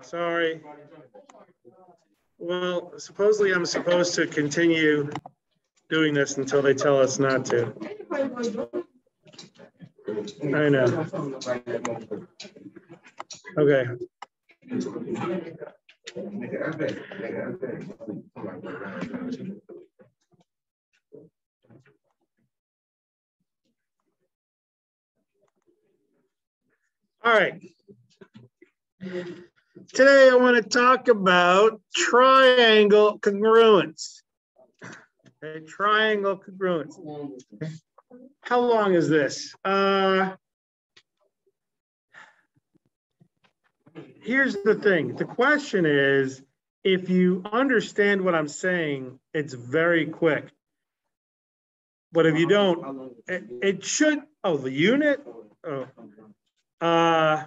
Sorry. Well, supposedly I'm supposed to continue doing this until they tell us not to. I know. Okay. All right. Today I want to talk about triangle congruence. Okay, triangle congruence. How long is this? Here's the thing. The question is, if you understand what I'm saying, it's very quick. But if you don't, it should, oh, the unit? Oh. Well,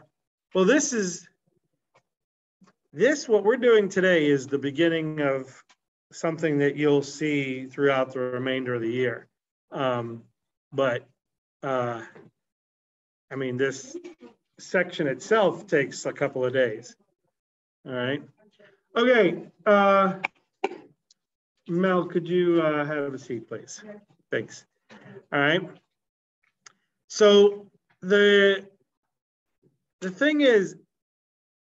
what we're doing today is the beginning of something that you'll see throughout the remainder of the year. I mean, this section itself takes a couple of days. All right. Okay. Mel, could you have a seat, please? Thanks. All right. So the thing is,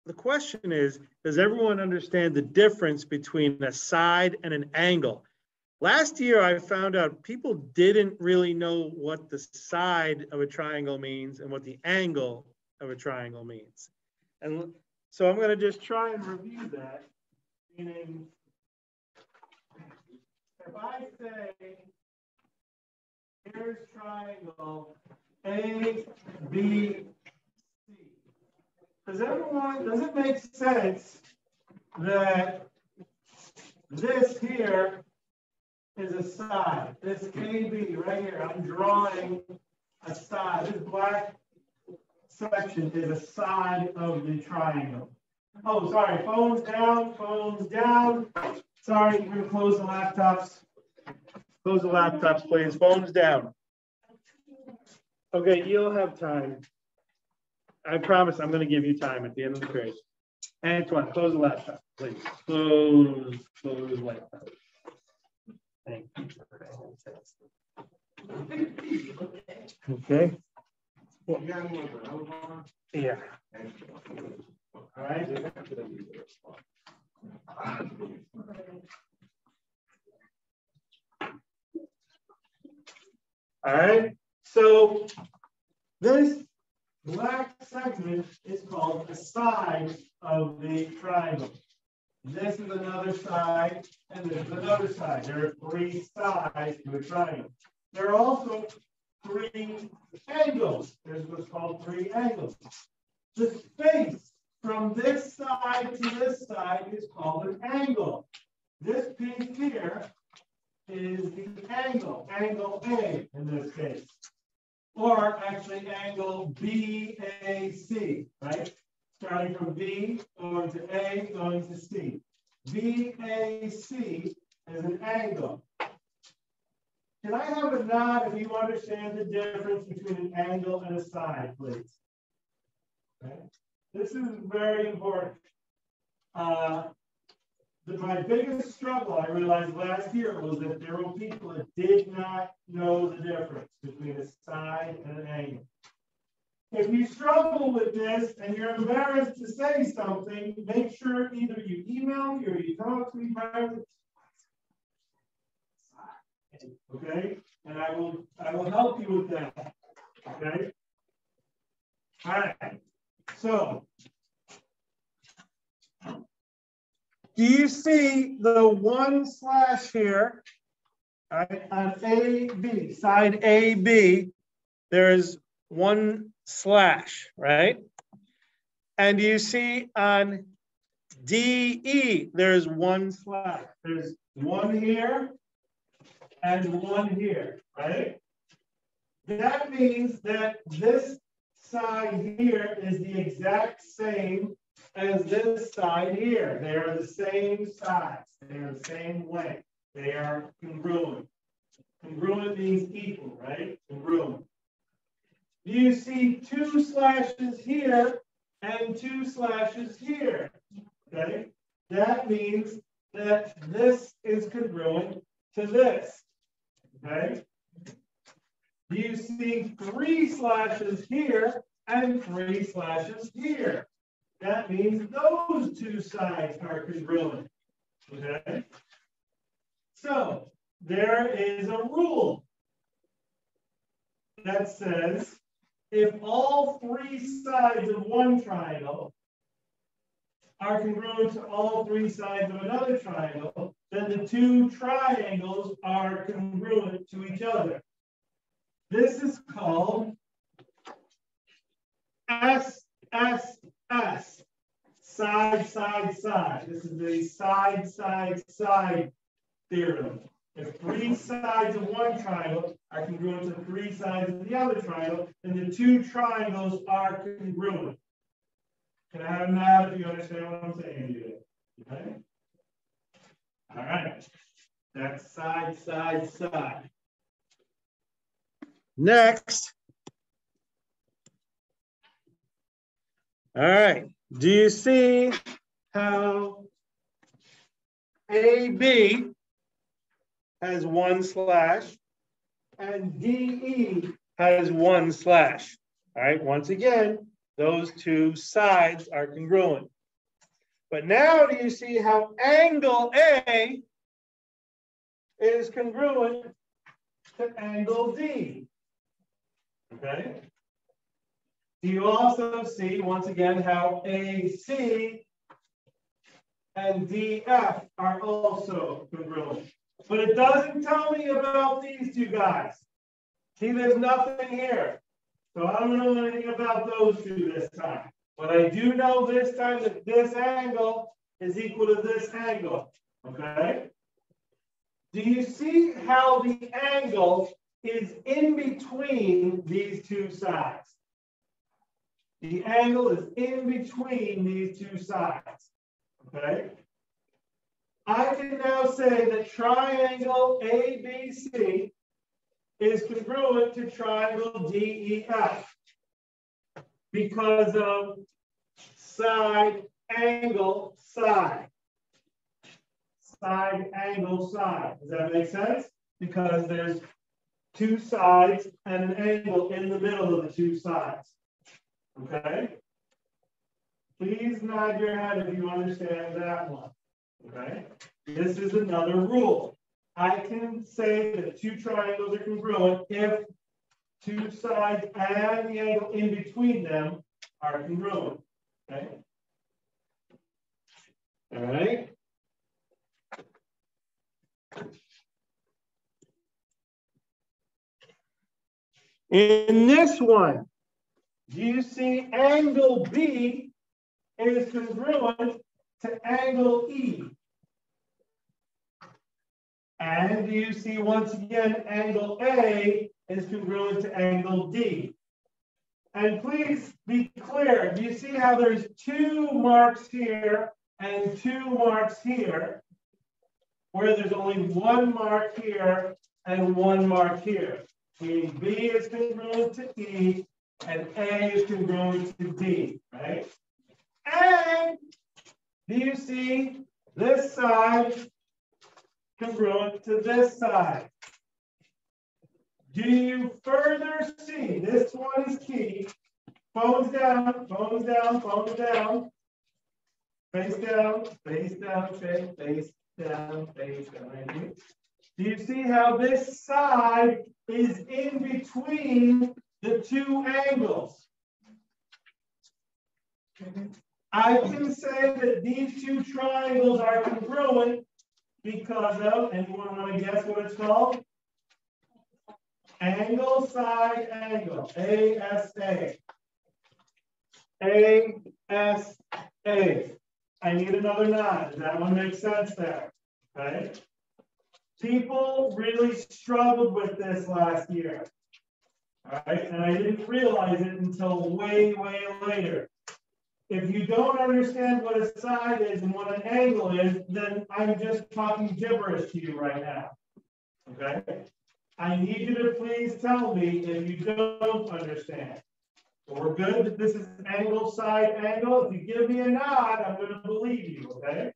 the question is, does everyone understand the difference between a side and an angle? Last year, I found out people didn't really know what the side of a triangle means and what the angle of a triangle means. And so I'm going to just try and review that. Meaning, if I say, here's triangle A, B, C. Does it make sense that this here is a side? This KB right here, I'm drawing a side. This black section is a side of the triangle. Oh, sorry, phones down, phones down. Sorry, we're going to close the laptops. Close the laptops, please. Phones down. Okay, you'll have time. I promise I'm going to give you time at the end of the period. Antoine, close the laptop, please. Close the laptop. Thank you. Okay. Yeah. All right. All right. So this black segment is called the side of the triangle. This is another side, and there's another side. There are three sides to a triangle. There are also three angles. There's what's called three angles. The space from this side to this side is called an angle. This piece here is the angle A in this case. Or actually angle BAC, right? Starting from B, going to A, going to C. BAC is an angle. Can I have a nod if you understand the difference between an angle and a side, please? Okay. This is very important. My biggest struggle, I realized last year, was that there were people that did not know the difference between a side and an angle. If you struggle with this and you're embarrassed to say something, make sure either you email me or you talk to me privately. Okay? And I will help you with that. Okay? All right. So, do you see the one slash here, right, on AB, side AB, there's one slash, right? And you see on DE, there's one slash. There's one here and one here, right? That means that this side here is the exact same as this side here. They are the same size. They are the same length. They are congruent. Congruent means equal, right? Congruent. Do you see two slashes here and 2 slashes here. Okay? That means that this is congruent to this. Okay? You see 3 slashes here and 3 slashes here. That means those 2 sides are congruent. Okay? So there is a rule that says if all 3 sides of one triangle are congruent to all 3 sides of another triangle, then the 2 triangles are congruent to each other. This is called SSS, side, side, side. This is the side, side, side theorem. If 3 sides of one triangle are congruent to 3 sides of the other triangle, then the 2 triangles are congruent. Can I have a nod if you understand what I'm saying here? Okay? All right. That's side, side, side. Next. All right. Do you see how AB has 1 slash and DE has 1 slash? All right. Once again, those 2 sides are congruent. But now do you see how angle A is congruent to angle D? Okay. Do you also see, once again, how AC and DF are also congruent? But it doesn't tell me about these 2 guys. See, there's nothing here. So I don't know anything about those 2 this time. But I do know this time that this angle is equal to this angle. Okay? Do you see how the angle is in between these 2 sides? The angle is in between these 2 sides. Okay? I can now say that triangle ABC is congruent to triangle DEF because of side, angle, side. Side, angle, side. Does that make sense? Because there's 2 sides and an angle in the middle of the 2 sides. Okay? Please nod your head if you understand that one. Okay? This is another rule. I can say that 2 triangles are congruent if 2 sides and the angle in between them are congruent. Okay? All right? In this one, do you see angle B is congruent to angle E? And do you see once again angle A is congruent to angle D? And please be clear, do you see how there's 2 marks here and 2 marks here, where there's only 1 mark here and 1 mark here? Meaning B is congruent to E and A is congruent to D, right? And do you see this side congruent to this side? Do you further see, this one is key, phones down, phones down, phones down, face down, face down, face down, face down. Do you see how this side is in between the 2 angles? I can say that these 2 triangles are congruent because of, anyone want to guess what it's called? Angle, side, angle, ASA. ASA. I need another nod. Does that one make sense there? Okay. People really struggled with this last year. All right, and I didn't realize it until way, way later. If you don't understand what a side is and what an angle is, then I'm just talking gibberish to you right now. Okay? I need you to please tell me if you don't understand. So we're good that this is angle, side, angle. If you give me a nod, I'm going to believe you, okay?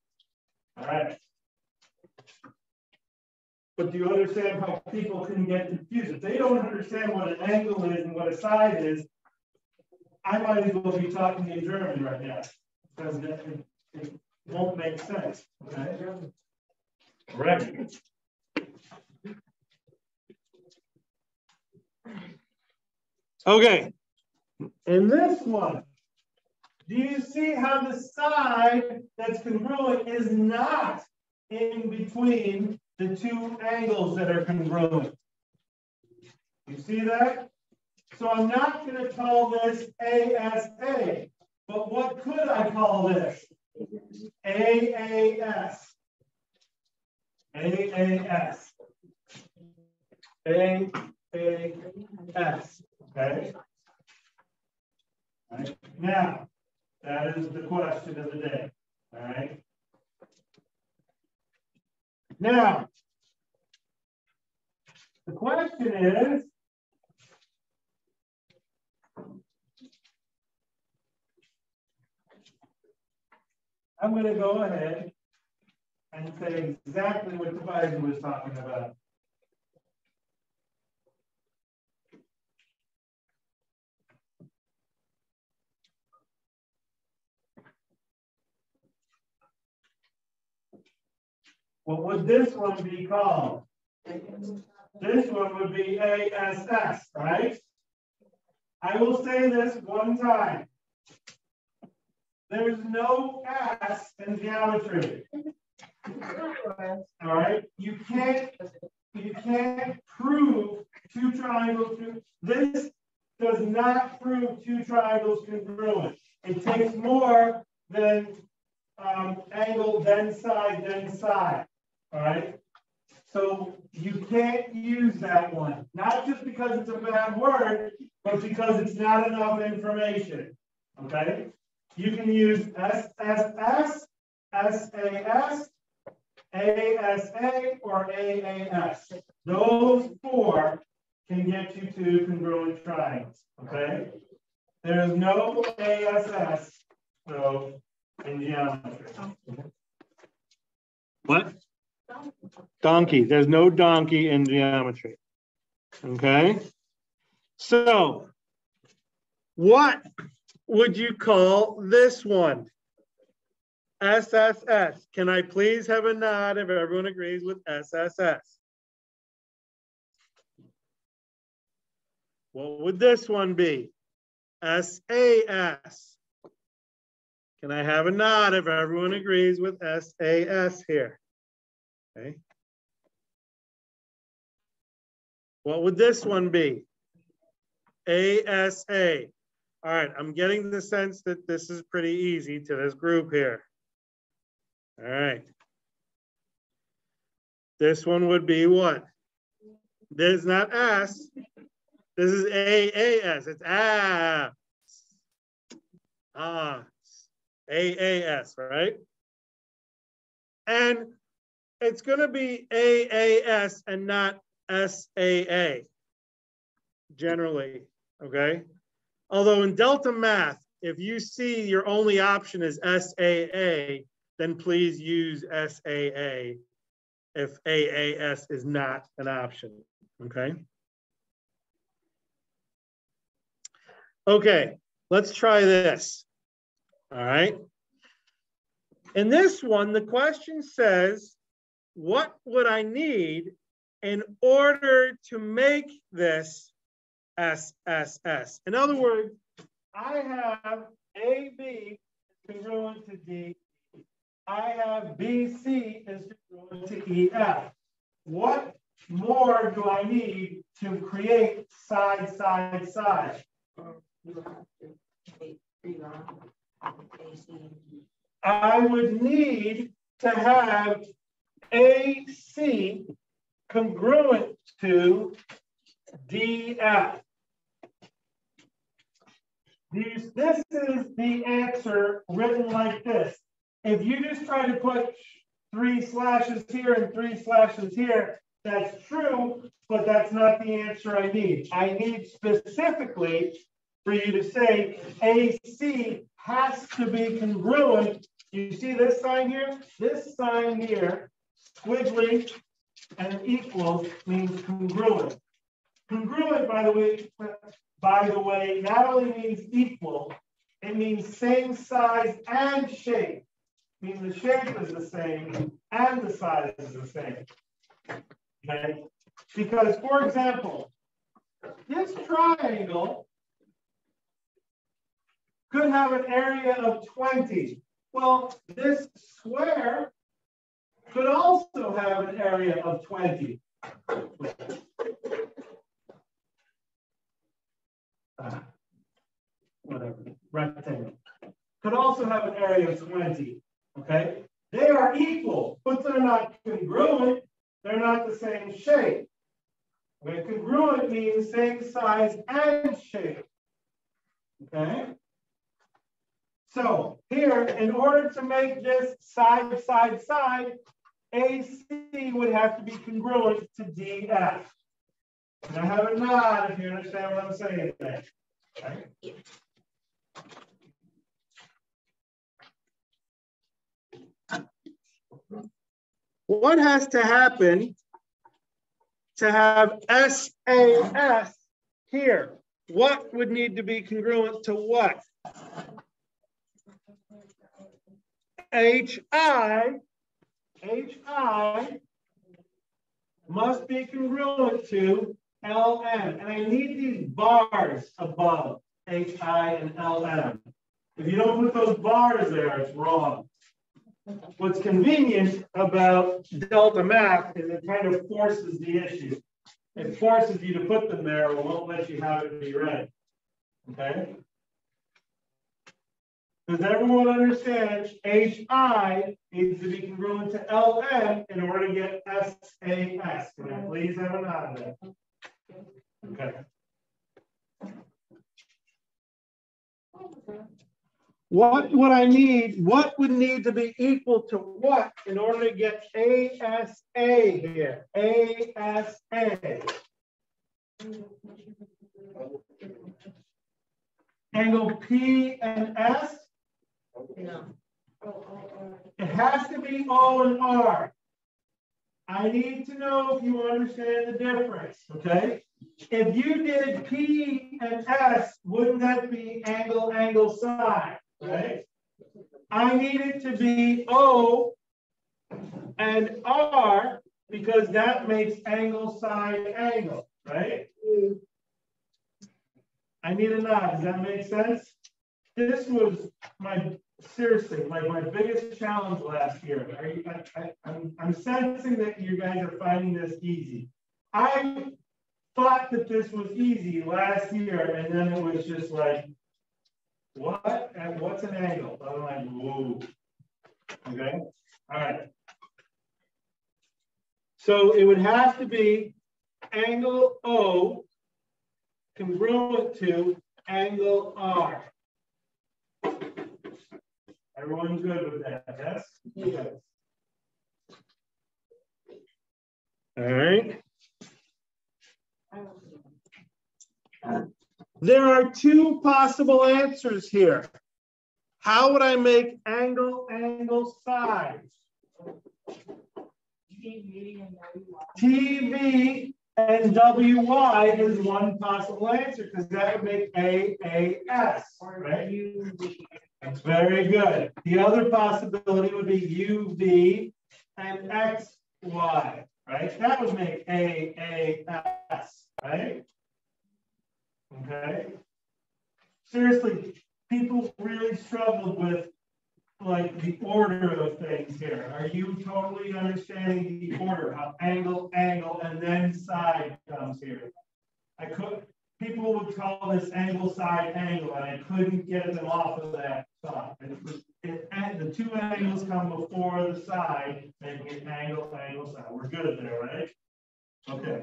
All right. But do you understand how people can get confused? If they don't understand what an angle is and what a side is, I might as well be talking in German right now, because it won't make sense, okay? Correct. Okay, in this one, do you see how the side that's congruent is not in between the two angles that are congruent? You see that? So I'm not going to call this ASA, but what could I call this? AAS. AAS. AAS. Okay? All right. Now, that is the question of the day. All right? Now, the question is, I'm going to go ahead and say exactly what the Bible was talking about. What would this one be called? This one would be ASS, right? I will say this one time. There's no S in geometry. All right? You can't prove two triangles. This does not prove two triangles congruent. It takes more than angle, then side. All right? So you can't use that one. Not just because it's a bad word, but because it's not enough information. Okay? You can use SSS, SAS, ASA, or AAS. Those four can get you to congruent triangles. Okay? There is no ASS, so in geometry. What? Donkey. There's no donkey in geometry. Okay? So, what would you call this one? SSS. Can I please have a nod if everyone agrees with SSS? What would this one be? SAS. Can I have a nod if everyone agrees with SAS here? Okay. What would this one be? ASA. All right, I'm getting the sense that this is pretty easy to this group here. All right. This one would be what? This is not S. This is AAS. It's AAS. AAS, right? And it's going to be AAS and not SAA, generally, okay? Although in Delta Math, if you see your only option is SAA, then please use SAA if AAS is not an option, okay? Okay, let's try this, all right? In this one, the question says, what would I need in order to make this SSS? In other words, I have AB congruent to D. I have BC is congruent to EF. What more do I need to create side, side, side? I would need to have AC congruent to DF. This is the answer written like this. If you just try to put 3 slashes here and 3 slashes here, that's true, but that's not the answer I need. I need specifically for you to say AC has to be congruent. You see this sign here? This sign here, squiggly and equal, means congruent. Congruent, by the way, not only means equal, it means same size and shape. It means the shape is the same and the size is the same. Okay? Because, for example, this triangle could have an area of 20. Well, this square could also have an area of 20. Whatever, rectangle. Could also have an area of 20. Okay? They are equal, but they're not congruent. They're not the same shape. Okay? Congruent means same size and shape. Okay? So here, in order to make this side, side, side, AC would have to be congruent to DF. And I have a nod if you understand what I'm saying there. Okay? What has to happen to have SAS here? What would need to be congruent to what? HI must be congruent to LM. And I need these bars above HI and LM. If you don't put those bars there, it's wrong. What's convenient about delta math is it kind of forces the issue. It forces you to put them there, or it won't let you have it be read. Okay? Does everyone understand HI needs to be congruent to LM in order to get SAS? Can I please have a nod there? Okay. What would need to be equal to what in order to get ASA here? ASA. Angle P and S? No. It has to be O and R. I need to know if you understand the difference, okay? If you did P and S, wouldn't that be angle, side, right? I need it to be O and R because that makes angle, side, angle, right? I need a nod. Does that make sense? This was seriously, my biggest challenge last year. I'm sensing that you guys are finding this easy. I thought that this was easy last year, and then it was just like, what? And what's an angle? I'm like, whoa. Okay. All right. So it would have to be angle O congruent to angle R. Everyone good with that? Yes? Yes. All right. There are two possible answers here. How would I make angle, side? TV and WY is one possible answer because that would make AAS, right? Very good. The other possibility would be UV and XY, right? That would make AAS, right? Okay. Seriously, people really struggled with like the order of things here. Are you totally understanding the order? How angle, and then side comes here. People would call this angle, side, angle, and I couldn't get them off of that thought. The two angles come before the side, making it angle, side. We're good there, right? Okay.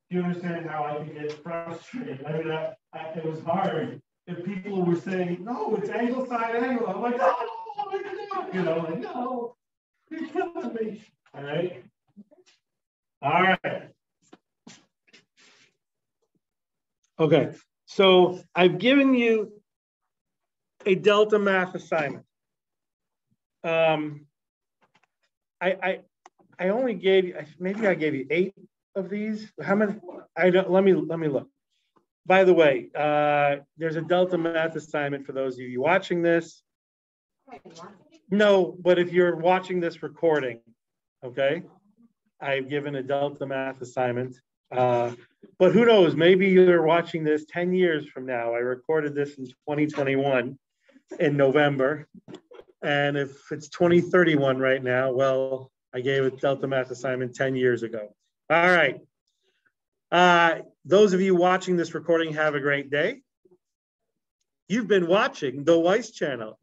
Do you understand how I could get frustrated? I mean, it was hard. If people were saying, no, it's angle, side, angle, I'm like, oh, you know, like, no, you're killing me. All right. All right. Okay. So I've given you a Delta math assignment. I only gave you, maybe I gave you 8 of these. How many? I don't. Let me look. By the way, there's a Delta math assignment for those of you watching this. No, but if you're watching this recording, okay, I've given a Delta math assignment. But who knows? Maybe you're watching this 10 years from now. I recorded this in 2021 in November. And if it's 2031 right now, well, I gave a Delta math assignment 10 years ago. All right. Those of you watching this recording, have a great day. You've been watching the Weiss channel.